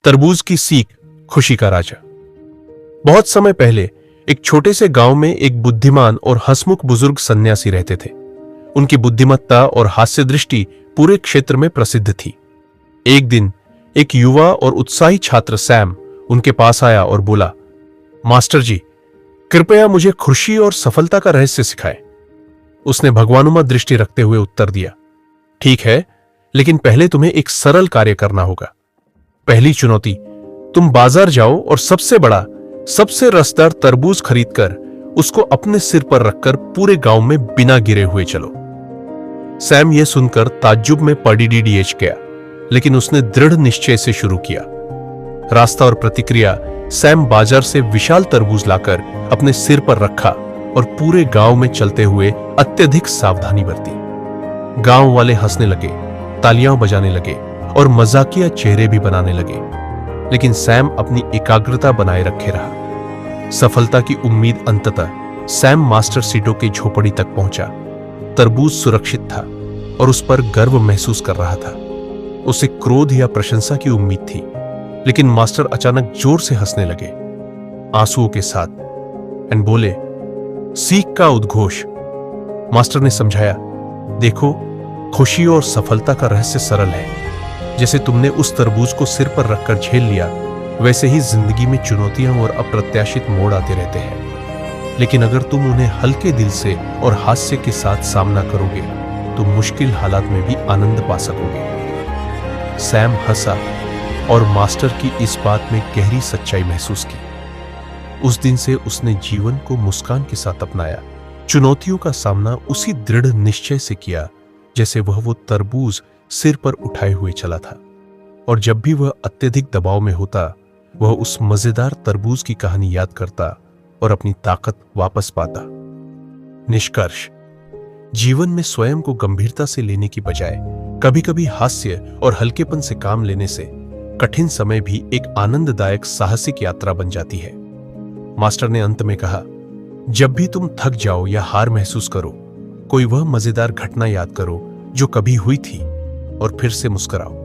तरबूज की सीख, खुशी का राजा। बहुत समय पहले एक छोटे से गांव में एक बुद्धिमान और हंसमुख बुजुर्ग सन्यासी रहते थे। उनकी बुद्धिमत्ता और हास्य दृष्टि पूरे क्षेत्र में प्रसिद्ध थी। एक दिन एक युवा और उत्साही छात्र सैम उनके पास आया और बोला, मास्टर जी, कृपया मुझे खुशी और सफलता का रहस्य सिखाएं। उसने भगवानुमा दृष्टि रखते हुए उत्तर दिया, ठीक है, लेकिन पहले तुम्हें एक सरल कार्य करना होगा। पहली चुनौती, तुम बाजार जाओ और सबसे बड़ा, सबसे रसदार तरबूज खरीदकर उसको अपने सिर पर रखकर पूरे गांव में बिना गिरे हुए चलो। सैम यह सुनकर ताज्जुब में पड़ीडीडीएच गया, लेकिन उसने दृढ़ निश्चय से शुरू किया। रास्ता और प्रतिक्रिया, सैम बाजार से विशाल तरबूज लाकर अपने सिर पर रखा और पूरे गांव में चलते हुए अत्यधिक सावधानी बरती। गांव वाले हंसने लगे, तालियां बजाने लगे और मजाकिया चेहरे भी बनाने लगे, लेकिन सैम अपनी एकाग्रता बनाए रखे रहा। सफलता की उम्मीद अंततः सैम मास्टर सीडो की झोपड़ी तक पहुंचा। तरबूज सुरक्षित था और उस पर गर्व महसूस कर रहा था। उसे क्रोध या प्रशंसा की उम्मीद थी, लेकिन मास्टर अचानक जोर से हंसने लगे, आंसुओं के साथ, एंड बोले, सीख का उद्घोष। मास्टर ने समझाया, देखो, खुशी और सफलता का रहस्य सरल है। जैसे तुमने उस तरबूज को सिर पर रखकर झेल लिया, वैसे ही जिंदगी में चुनौतियां और अप्रत्याशित मोड़ आते रहते हैं। लेकिन अगर तुम उन्हें हल्के दिल से और हास्य के साथ सामना करोगे तो मुश्किल हालात में भी आनंद पा सकोगे। सैम हंसा और मास्टर की इस बात में गहरी सच्चाई महसूस की। उस दिन से उसने जीवन को मुस्कान के साथ अपनाया, चुनौतियों का सामना उसी दृढ़ निश्चय से किया जैसे वह वो तरबूज सिर पर उठाए हुए चला था। और जब भी वह अत्यधिक दबाव में होता, वह उस मजेदार तरबूज की कहानी याद करता और अपनी ताकत वापस पाता। निष्कर्ष, जीवन में स्वयं को गंभीरता से लेने की बजाय कभी-कभी हास्य और हल्केपन से काम लेने से कठिन समय भी एक आनंददायक साहसिक यात्रा बन जाती है। मास्टर ने अंत में कहा, जब भी तुम थक जाओ या हार महसूस करो, कोई वह मजेदार घटना याद करो जो कभी हुई थी और फिर से मुस्कुराओ।